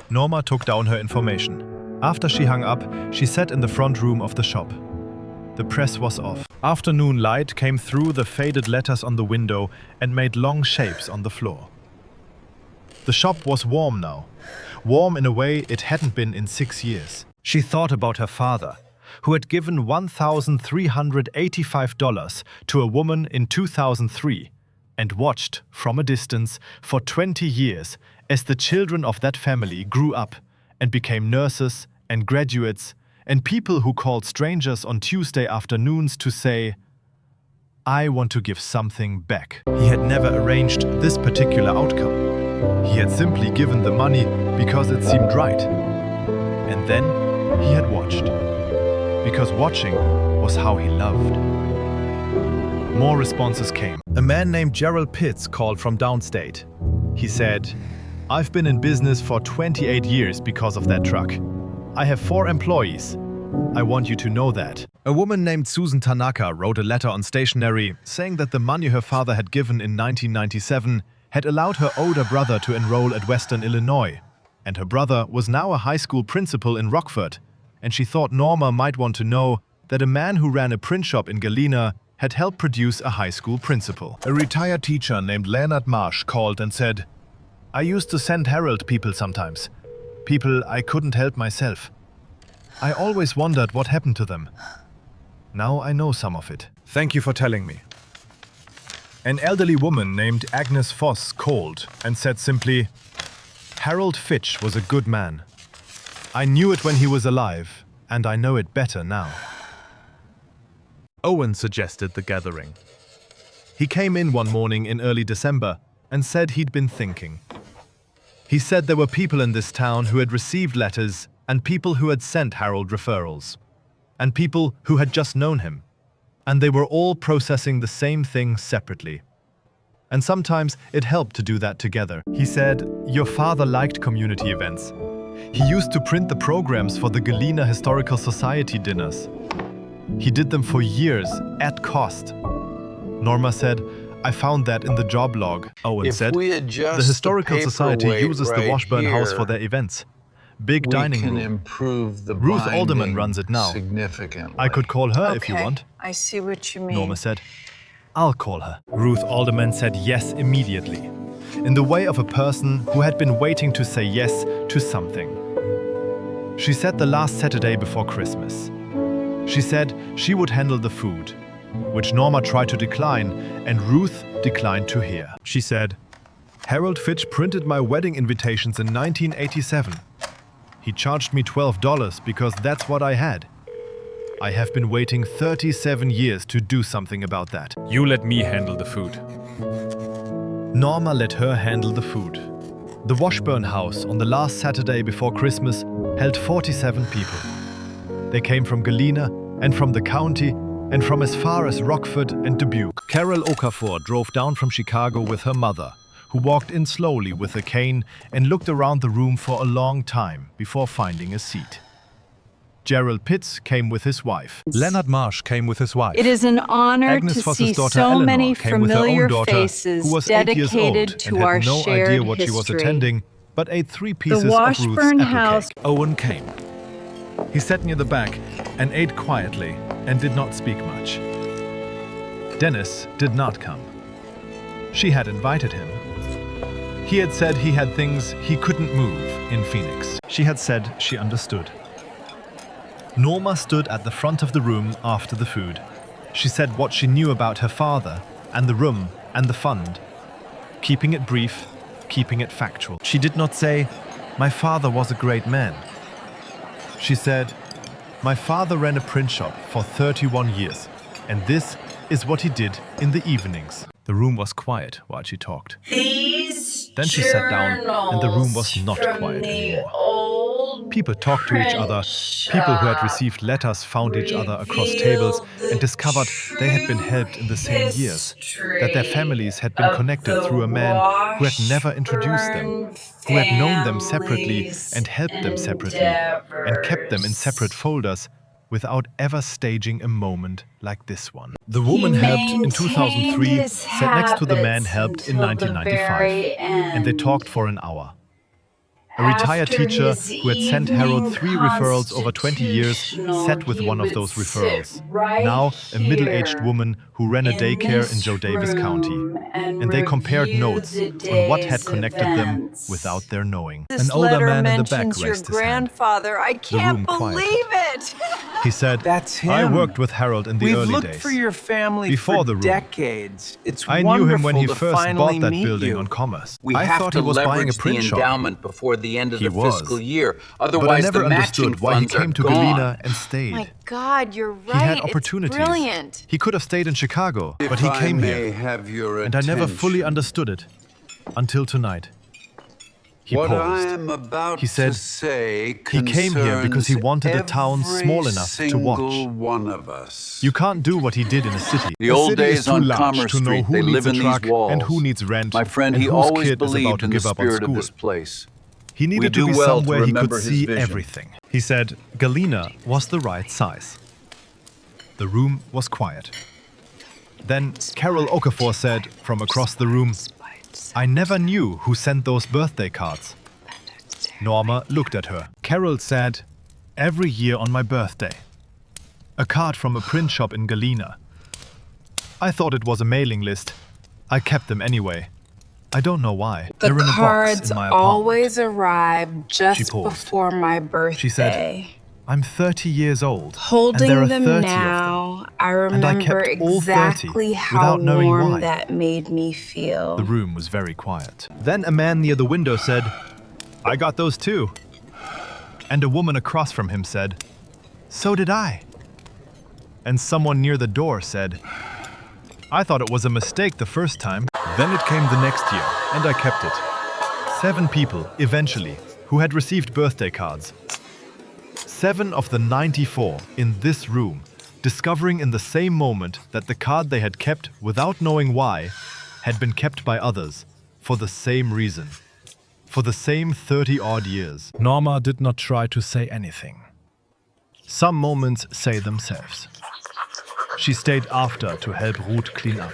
Norma took down her information. After she hung up, she sat in the front room of the shop. The press was off. Afternoon light came through the faded letters on the window and made long shapes on the floor. The shop was warm now. Warm in a way it hadn't been in 6 years. She thought about her father, who had given $1,385 to a woman in 2003, and watched, from a distance, for 20 years as the children of that family grew up and became nurses and graduates and people who called strangers on Tuesday afternoons to say, I want to give something back. He had never arranged this particular outcome. He had simply given the money because it seemed right. And then he had watched. Because watching was how he loved. More responses came. A man named Gerald Pitts called from downstate. He said, I've been in business for 28 years because of that truck. I have 4 employees. I want you to know that. A woman named Susan Tanaka wrote a letter on stationery saying that the money her father had given in 1997 had allowed her older brother to enroll at Western Illinois, and her brother was now a high school principal in Rockford, and she thought Norma might want to know that a man who ran a print shop in Galena had helped produce a high school principal. A retired teacher named Leonard Marsh called and said, I used to send Harold people sometimes. People I couldn't help myself. I always wondered what happened to them. Now I know some of it. Thank you for telling me. An elderly woman named Agnes Voss called and said simply, Harold Fitch was a good man. I knew it when he was alive, and I know it better now. Owen suggested the gathering. He came in one morning in early December and said he'd been thinking. He said there were people in this town who had received letters and people who had sent Harold referrals, and people who had just known him, and they were all processing the same thing separately. And sometimes it helped to do that together. He said, your father liked community events. He used to print the programs for the Galena Historical Society dinners. He did them for years, at cost. Norma said, I found that in the job log. Owen said, the Historical Society uses the Washburn House for their events. Big dining room. Improve the Ruth Alderman runs it now. Significantly. I could call her if you want. I see what you mean. Norma said, I'll call her. Ruth Alderman said yes immediately, in the way of a person who had been waiting to say yes to something. She said the last Saturday before Christmas. She said she would handle the food, which Norma tried to decline, and Ruth declined to hear. She said, Harold Fitch printed my wedding invitations in 1987. He charged me $12 because that's what I had. I have been waiting 37 years to do something about that. You let me handle the food. Norma let her handle the food. The Washburn House on the last Saturday before Christmas held 47 people. They came from Galena and from the county and from as far as Rockford and Dubuque. Carol Okafor drove down from Chicago with her mother, who walked in slowly with a cane and looked around the room for a long time before finding a seat. Gerald Pitts came with his wife. Leonard Marsh came with his wife. It is an honor Agnes to Voss's see daughter so Eleanor many came with her own familiar daughter, faces who was 8 years old dedicated to and our had no shared idea what she was history. attending, but ate 3 pieces The of Washburn Ruth's apple House. cake. Owen came. He sat near the back and ate quietly and did not speak much. Dennis did not come. She had invited him. He had said he had things he couldn't move in Phoenix. She had said she understood. Norma stood at the front of the room after the food. She said what she knew about her father and the room and the fund, keeping it brief, keeping it factual. She did not say, "My father was a great man." She said, "My father ran a print shop for 31 years, and this is what he did in the evenings." The room was quiet while she talked. Then she sat down, and the room was not quiet anymore. People talked to each other. People who had received letters found each other across tables and discovered they had been helped in the same years, that their families had been connected through a man who had never introduced them, who had known them separately and helped them separately, and kept them in separate folders without ever staging a moment like this one. The woman helped in 2003, sat next to the man helped in 1995, and they talked for an hour. A retired teacher who had sent Harold 3 referrals over 20 years sat with one of those referrals. Now, a middle-aged woman who ran a daycare in Joe Davis County. And they compared notes on what had connected them without their knowing. This An older letter man in the back mentions your raised his hand. grandfather. I can't room quieted. believe it. He said, That's him. "I worked with Harold in the We've early looked days. for your family Before for the room. decades. It's I knew him when he wonderful to first finally bought that meet building you. on Commerce. We I have thought to he was buying a leverage print the shop. endowment before the end of He the was. fiscal year. But I Otherwise, never the matching understood why he funds came are to gone. Galena and stayed. My God, you're right. He had It's opportunities. brilliant. He could have stayed in Chicago, but he came here. Have your And I never fully understood it until tonight. He What I paused. am about He said to say he came here because he concerns wanted a town every small enough to watch. single one of us. You can't do what he did in a city. The A old city is days too on large Commerce to know Street, who they needs live a in these truck walls. and who needs rent. My friend, and he whose always kid is about believed to in the give up on spirit of school. this place. He needed We to do be well to somewhere he could remember his see vision. everything. He said Galena was the right size. The room was quiet. Then Carol Okafor said from across the room, "I never knew who sent those birthday cards." Norma looked at her. Carol said, "Every year on my birthday. A card from a print shop in Galena. I thought it was a mailing list. I kept them anyway. I don't know why. The They're in a box cards in my apartment." always arrive just She paused. before my birthday. She said, "I'm 30 years old. Holding and there are them 30 now, I And I remember kept all 30 exactly how without knowing warm why. that made me feel. The room was very quiet. Then a man near the window said, "I got those too." And a woman across from him said, "So did I." And someone near the door said, "I thought it was a mistake the first time." Then it came the next year, and I kept it. 7 people, eventually, who had received birthday cards. 7 of the 94 in this room, discovering in the same moment that the card they had kept without knowing why had been kept by others for the same reason. For the same 30-odd years. Norma did not try to say anything. Some moments say themselves. She stayed after to help Ruth clean up.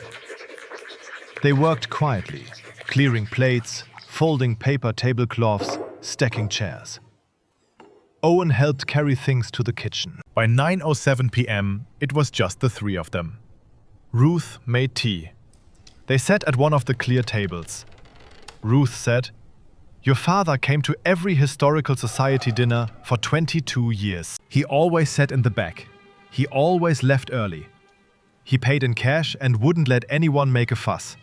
They worked quietly, clearing plates, folding paper tablecloths, stacking chairs. Owen helped carry things to the kitchen. By 9:07 p.m., it was just the 3 of them. Ruth made tea. They sat at one of the clear tables. Ruth said, "Your father came to every historical society dinner for 22 years. He always sat in the back. He always left early. He paid in cash and wouldn't let anyone make a fuss.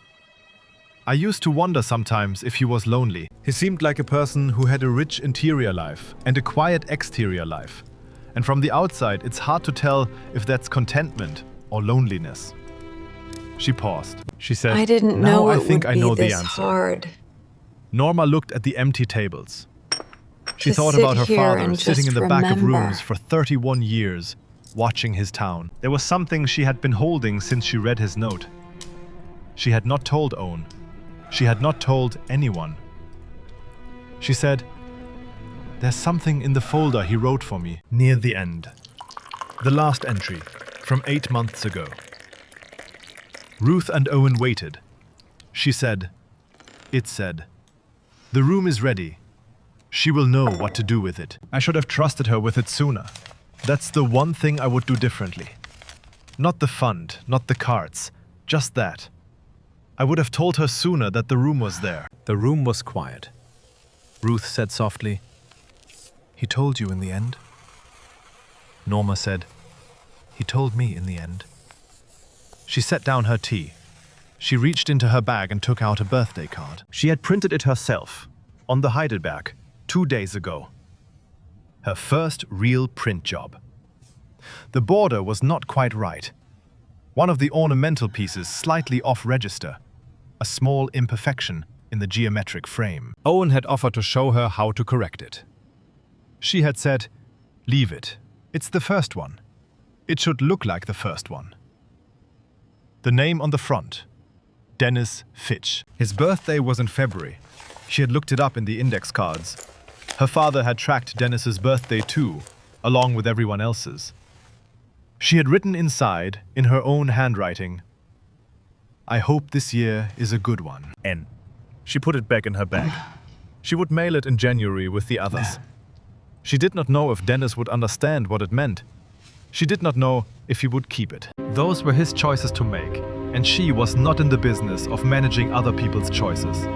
I used to wonder sometimes if he was lonely. He seemed like a person who had a rich interior life and a quiet exterior life. And from the outside, it's hard to tell if that's contentment or loneliness." She paused. She said, I didn't "Now know I it think would I be know the this answer." hard. Norma looked at the empty tables. She To thought sit about her here father and sitting in just the back of remember. rooms for 31 years, watching his town. There was something she had been holding since she read his note. She had not told Owen. She had not told anyone. She said, "There's something in the folder he wrote for me near the end. The last entry, from 8 months ago." Ruth and Owen waited. She said, "It said, 'The room is ready. She will know what to do with it.' I should have trusted her with it sooner. That's the one thing I would do differently. Not the fund, not the cards, just that. I would have told her sooner that the room was there. The room was quiet. Ruth said softly, He told you in the end? Norma said, He told me in the end. She set down her tea. She reached into her bag and took out a birthday card. She had printed it herself, on the Heidelberg, 2 days ago. Her first real print job. The border was not quite right. One of the ornamental pieces slightly off register. A small imperfection in the geometric frame. Owen had offered to show her how to correct it. She had said, Leave it. It's the first one. It should look like the first one. The name on the front, Dennis Fitch. His birthday was in February. She had looked it up in the index cards. Her father had tracked Dennis's birthday too, along with everyone else's. She had written inside, in her own handwriting, I hope this year is a good one. N. She put it back in her bag. She would mail it in January with the others. She did not know if Dennis would understand what it meant. She did not know if he would keep it. Those were his choices to make, and she was not in the business of managing other people's choices.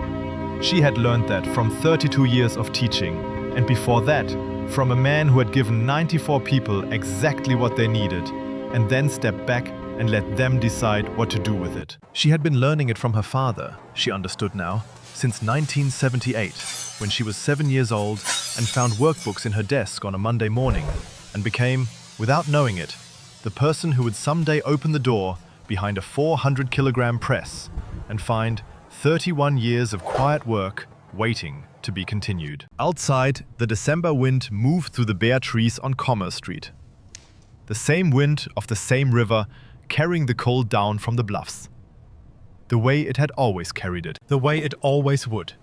She had learned that from 32 years of teaching, and before that, from a man who had given 94 people exactly what they needed, and then stepped back and let them decide what to do with it. She had been learning it from her father, she understood now, since 1978, when she was 7 years old and found workbooks in her desk on a Monday morning, and became, without knowing it, the person who would someday open the door behind a 400-kilogram press and find 31 years of quiet work waiting to be continued. Outside, the December wind moved through the bare trees on Commerce Street. The same wind of the same river carrying the coal down from the bluffs. The way it had always carried it. The way it always would.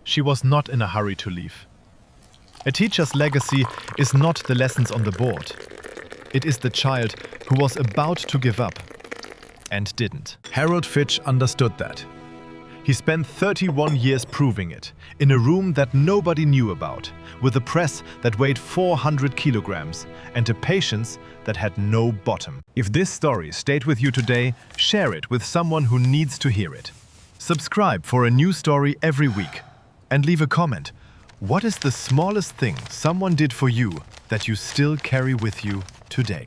She was not in a hurry to leave. A teacher's legacy is not the lessons on the board. It is the child who was about to give up and didn't. Harold Fitch understood that. He spent 31 years proving it, in a room that nobody knew about, with a press that weighed 400 kilograms and a patience that had no bottom. If this story stayed with you today, share it with someone who needs to hear it. Subscribe for a new story every week. And leave a comment. What is the smallest thing someone did for you that you still carry with you today?